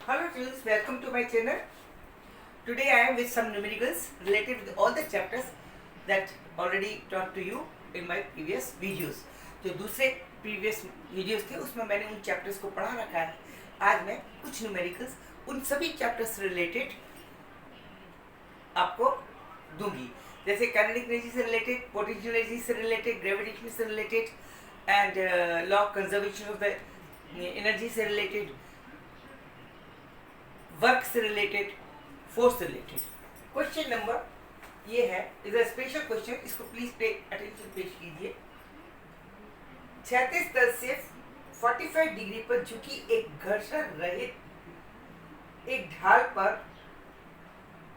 Hello students, welcome to my channel. Today I am with some numericals related with all the chapters that already taught to you in my previous videos. जो दूसरे previous videos थे उसमें मैंने उन chapters को पढ़ा रखा है. आज मैं कुछ numericals उन सभी chapters से related आपको दूंगी. जैसे kinetic energy से related, potential energy से related, gravitation से related and law of conservation of the energy से related, वर्क से रिलेटेड, फोर्स से रिलेटेड. क्वेश्चन नंबर ये है, इज अ स्पेशल क्वेश्चन, इसको प्लीज पे अटेंशन पेश कीजिए. 36 तल से 45 डिग्री पर झुकी एक घर्षण रहित एक ढाल पर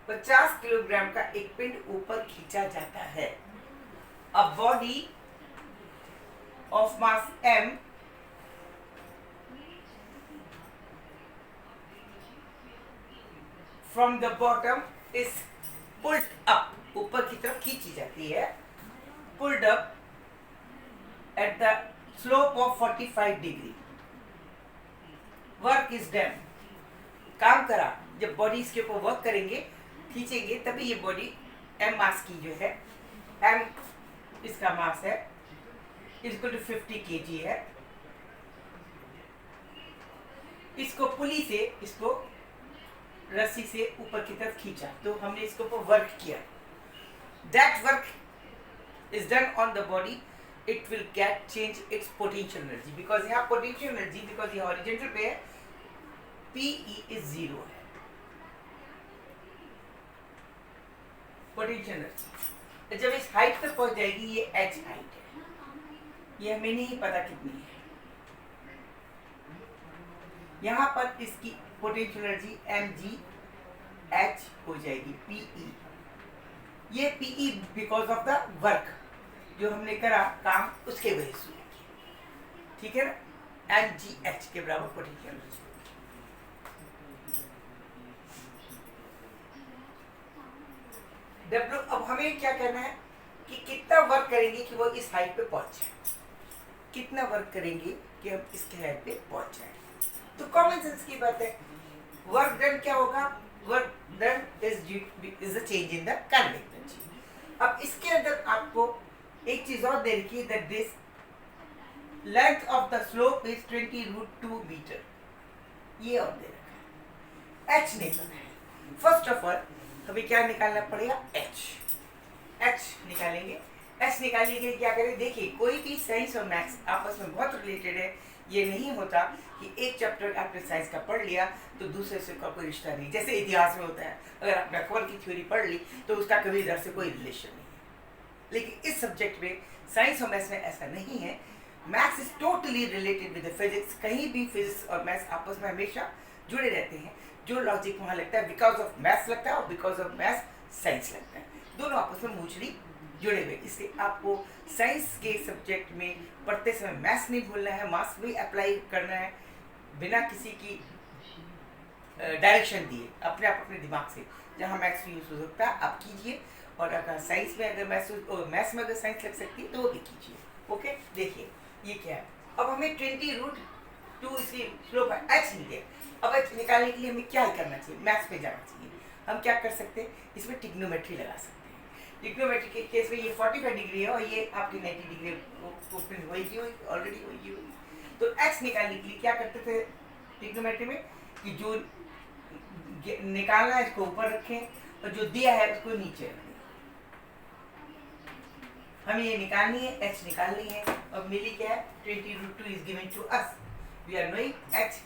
50 किलोग्राम का एक पिंड ऊपर खींचा जाता है. A body of mass m from the bottom is pulled up, ऊपर की तरफ खींची जाती है, pulled up at the slope of 45 degree. Work is done. काम करा. जब बॉडी इसके ऊपर वर्क करेंगे, खींचेंगे, तभी ये बॉडी m मास की जो है, m इसका मास है, इक्वल टू 50 kg है. इसको पुली से, इसको रस्सी से ऊपर की तरफ खींचा, तो हमने इसके ऊपर वर्क किया. That work is done on the body. It will get change it's potential energy, because यहाँ पोटेंशियल एनर्जी, बिकॉज ये हॉरिजॉन्टल पे है, PE इज 0 है. पोटेंशियल एनर्जी जब इस हाइट तक पहुंच जाएगी, ये H हाइट है, ये हमें नहीं पता कितनी है. यहाँ पर इसकी पोटेंशियल एनर्जी mgh हो जाएगी, PE. ये PE because of the work जो हमने करा, काम उसके वजह से. ठीक है ना, mgh के बराबर पोटेंशियल एनर्जी. W, अब हमें क्या करना है कि कितना वर्क करेंगे कि वो इस हाइट पे पहुंच जाए. कितना वर्क करेंगे कि हम इसके हाइट पे पहुंच जाए. तो कॉमन सेंस की बात है. वर्क डन क्या होगा? Work done is the change in the kinetic energy. अब इसके अंदर आपको एक चीज और दे रखी है, that this length of the slope is 20√2 metre. ये और दे रखा है. H निकालना है. फर्स्ट ऑफ ऑल हमें क्या निकालना पड़ेगा? H निकालेंगे. H निकालने के लिए क्या करें? देखिए, कोई भी साइंस और मैथ्स आपस में बहुत रिलेटेड है. ये नहीं होता कि एक चैप्टर आपने साइंस का पढ़ लिया तो दूसरे से का कोई रिश्ता नहीं. जैसे इतिहास में होता है, अगर आपने अकबर की थ्योरी पढ़ ली तो उसका कभी इधर से कोई रिलेशन नहीं है. लेकिन इस सब्जेक्ट में, साइंस और मैथ्स में ऐसा नहीं है. Maths is totally related with physics. कहीं भी फिजिक्स और मैथ्स आपस में हमेशा जुड़े रहते हैं. जो लॉजिक वहाँ लगता है, बिकॉज ऑफ मैथ्स लगता है, और बिकॉज ऑफ मैथ्स साइंस लगता है. दोनों आपस में मुचली जुड़े हुए. इसलिए आपको साइंस के सब्जेक्ट में पढ़ते समय मैथ्स नहीं भूलना है, मास भी अप्लाई करना है बिना किसी की डायरेक्शन दिए, अपने आप अपने दिमाग से. जहाँ मैथ्स यूज हो सकता है आप कीजिए, और अगर साइंस में अगर मैथ्स में अगर साइंस लग सकती है तो वो भी कीजिए. ओके, देखिए ये क्या है. अब हमें 20√2 इसकी स्लोप है, H निकले. अब H निकालने के लिए हमें क्या करना चाहिए? मैथ्स पे जाना चाहिए. हम क्या कर सकते हैं? इसमें ट्रिग्नोमेट्री लगा सकते हैं. ट्रिग्नोमेट्री के केस में ये 45 डिग्री है और ये आपकी 90 डिग्री होगी, ऑलरेडी होगी. तो H निकालने के लिए क्या करते थे ट्रिग्नोमेट्री में, कि जो निकालना है इसको ऊपर रखें और जो दिया है उसको नीचे रखें. हमें ये निकालनी है, H निकालनी है, और मिली क्या है? 20√2 is given to us. We are knowing H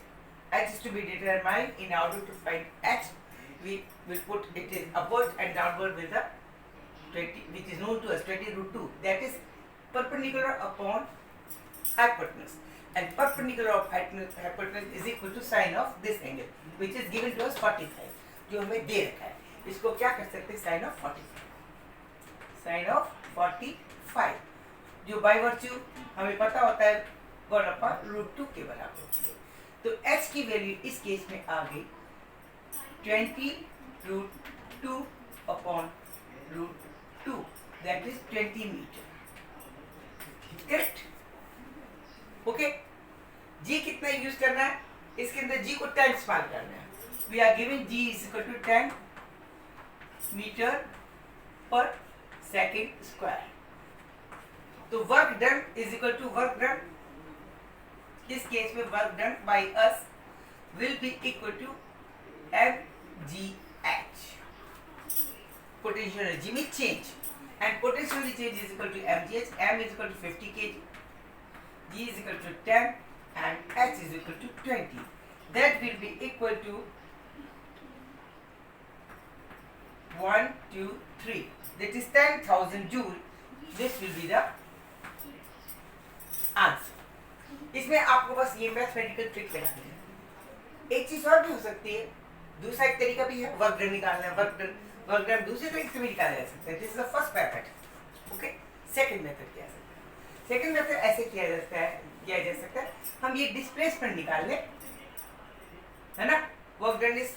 is to be determined. In order to find H, we will put it in upward and downward with the 20, which is known to us 20√2. That is perpendicular upon hypotenuse, and perpendicular of hypotenuse is equal to sine of this angle, which is given to us 45, जो हमें दे रखा है. इसको क्या कर सकते हैं? Sign of 45. Sign of 45 जो बाय वर्च्यू हमें पता होता है 1/√2 के बराबर होती है. तो H की वैल्यू इस केस में आ गई 20√2 upon √2, that is 20 meter. Correct. Okay, जी कितना यूज करना है? इसके अंदर जी को 10 इस्तेमाल करना है. we are given g is equal to 10 meter per second square. तो work done is equal to work done, इस केस में work done by us will be equal to mgh, potential energy में change, and potential energy change is equal to mgh. m is equal to 50 kg, g is equal to 10 and h is equal to 20. That will be equal to 1 2 3, that is 10,000 joule. This will be the answer. इसमें आपको बस ये mathematical trick लगानी है। एक चीज और भी हो सकती है, दूसरा एक तरीका भी है वर्क डन निकालना है। वर्क डन दूसरे तरीके से भी निकाला जा सकता है। This is the first method. Okay, second method क्या है? सेकंड मेथड ऐसे किया जा सकता है, हम ये डिस्प्लेसमेंट निकाल लें, है ना। वर्क डन इज,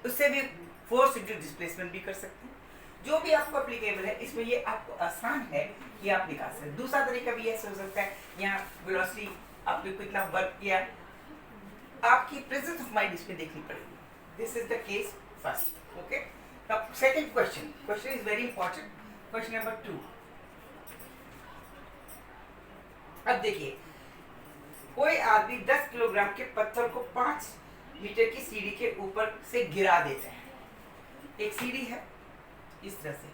उससे भी फोर्स इंटू डिस्प्लेसमेंट भी कर सकते हैं। जो भी आपको एप्लीकेबल है, इसमें ये आपको आसान है कि आप निकाल सकते हैं। दूसरा तरीका भी ऐसे हो सकता है, यहाँ वेलोसिटी आपने कितना वर्क किया, आपकी प्रेजेंस ऑफ माइंड इसमें देखनी पड़ेगी। This is the case first. Okay, now second question is very important. Question number 2। अब देखिए, कोई आदमी 10 किलोग्राम के पत्थर को 5 मीटर की सीढ़ी के ऊपर से गिरा देता है। एक सीढ़ी है, इस तरह से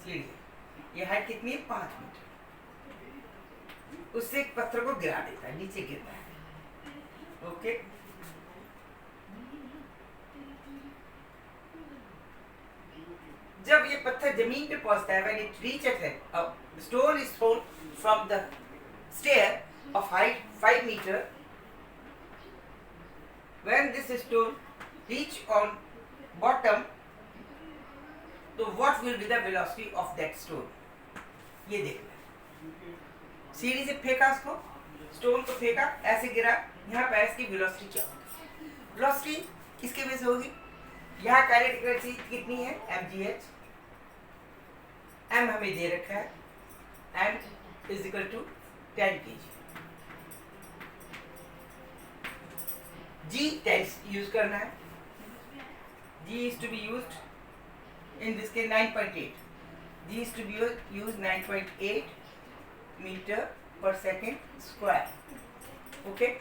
सीढ़ी है, ये हाइट कितनी है? 5 मीटर। उससे एक पत्थर को गिरा देता है, नीचे गिरता है। ओके, जब ये पत्थर जमीन पे पहुंचता है, when it reaches it, a stone is thrown from the stair of height 5 meter. When this stone reach on bottom, तो what will be the velocity of that stone? ये देखना, सीढ़ी से फेंका उसको, स्टोन को फेंका, ऐसे गिरा, यहाँ पे इसकी वेलोसिटी क्या होगी? वेलोसिटी किसके वजह से होगी? यहाँ काइनेटिक एनर्जी कितनी है? mgh। m हमें दे रखा है, m is equal to 10 kg। g times use करना है, g is to be used in this case 9.8. G is to be used 9.8 meter per second square. Okay.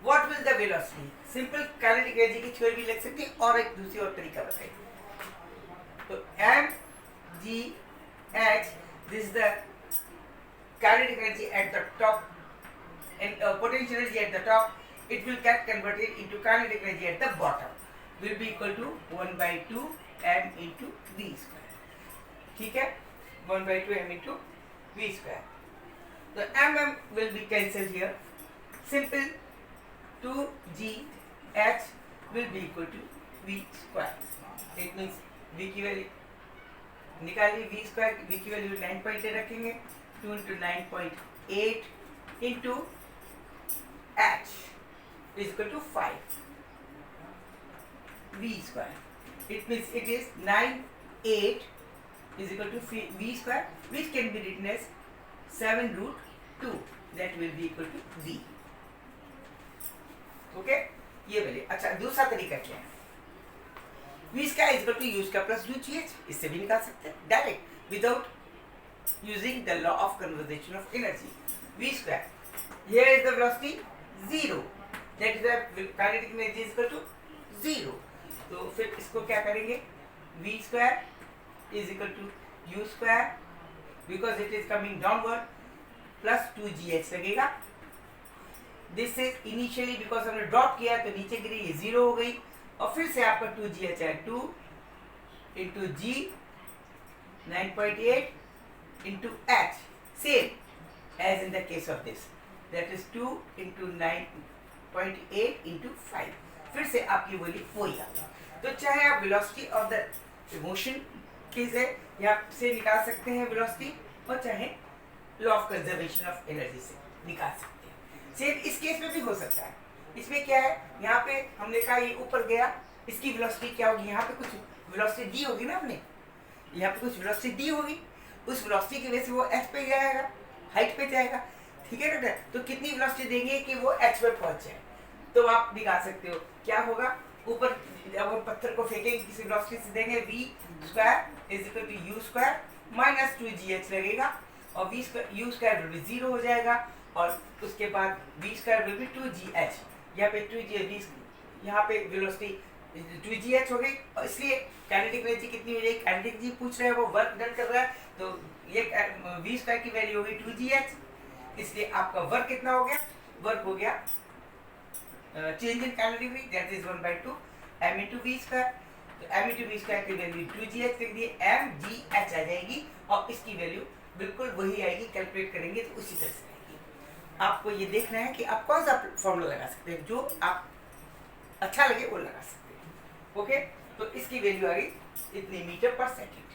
What will the velocity? Simple kinetic energy की theory भी लिख सकते हैं, और एक दूसरी और तरीका बताइए। तो m g h, this is the kinetic energy at the top and potential energy at the top. It will get converted into kinetic energy at the bottom. Will be equal to 1/2 m into v square. ठीक है, 1/2 m into v square. The mm will be cancelled here. Simple 2g h will be equal to v square. It means v की value निकालिए, v square, v की value 9.8 रखेंगे, 2 into 9.8 into h is equal to 5 v square. It means it is 9.8 is equal to v square, which can be written as 7√2. That will be equal to v. Okay, ये बोलिए। अच्छा, दूसरा तरीका क्या है? v square is equal to u square plus 2gh। इससे भी निकाल सकते हैं direct, without using the law of conservation of energy. v square, here is the velocity 0, that is the kinetic energy is equal to 0. तो फिर इसको क्या करेंगे? v square is equal to u square, because it is coming downward, plus 2gh लगेगा। This is initially because हमने drop किया तो नीचे गिरी, ये 0 हो गई, और फिर से आपका 2gh है, 2 into g 9.8 into h, same as in the case of this, that is 2 into 9.8 into 5। फिर से आपकी वैल्यू वही आ गई। तो चाहे आप वेलोसिटी ऑफ द मोशन के से यहाँ से निकाल सकते हैं वेलोसिटी, और चाहे law of conservation of energy से निकाल सकते हैं। सेम इस केस में भी हो सकता है। इसमें क्या है, यहाँ पे हमने कहा ये ऊपर गया, इसकी वेलोसिटी क्या होगी? यहाँ पे कुछ वेलोसिटी दी होगी ना, हमने यहाँ पे कुछ वेलोसिटी दी होगी, उस वेलोसिटी की वजह से वो एच पे जाएगा, हाइट पे जाएगा। ठीक है ना? तो कितनी वेलोसिटी देंगे कि वो एच पे पहुंच जाए? तो आप निकाल सकते हो क्या होगा। ऊपर जब हम पत्थर को फेंकेंगे किसी वेलोसिटी से देंगे v square is equal to u square minus 2gh लगेगा और v square u square will be 0 हो जाएगा और उसके बाद v square will B 2gh। यहाँ पे 2gh यहाँ पे वेलोसिटी 2gh हो गई और इसलिए काइनेटिक एनर्जी कितनी हो जाएगी। काइनेटिक एनर्जी पूछ रहे हैं, वो वर्क डन कर रहा है, तो ये v स्क्वायर की वैल्यू हो गई 2gh। इसलिए आपका वर्क कितना हो गया, वर्क हो गया change in kinetic energy that is 1/2 m into v square. तो m into v स्क्वायर की वैल्यू 2gh लिख दिए, mgh आ जाएगी और इसकी वैल्यू बिल्कुल वही आएगी। कैलकुलेट करेंगे तो उसी तरह से आएगी। आपको ये देखना है कि आप कौन सा फॉर्मूला लगा सकते हैं, जो आप अच्छा लगे वो लगा सकते हैं। ओके, तो इसकी वैल्यू आ गई इतनी मीटर पर second.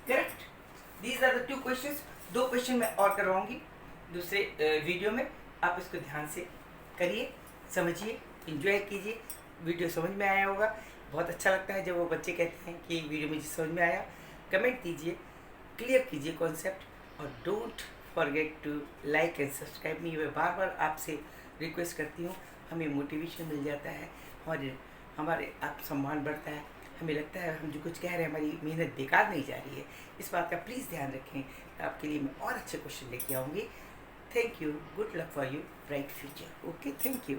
Correct. These are the 2 questions. 2 question मैं और करवाऊंगी दूसरे वीडियो में। आप इसको ध्यान से करिए, समझिए, एंजॉय कीजिए। वीडियो समझ में आया होगा। बहुत अच्छा लगता है जब वो बच्चे कहते हैं कि वीडियो मुझे समझ में आया। कमेंट कीजिए, क्लियर कीजिए कॉन्सेप्ट और don't forget to like and subscribe me. मैं बार बार आपसे रिक्वेस्ट करती हूँ, हमें मोटिवेशन मिल जाता है और हमारे आप सम्मान बढ़ता है। हमें लगता है हम जो कुछ कह रहे हैं हमारी मेहनत बेकार नहीं जा रही है। इस बात का प्लीज़ ध्यान रखें। आपके लिए मैं और अच्छे क्वेश्चन लेके आऊँगी। Thank you. Good luck for you bright future. Okay, thank you.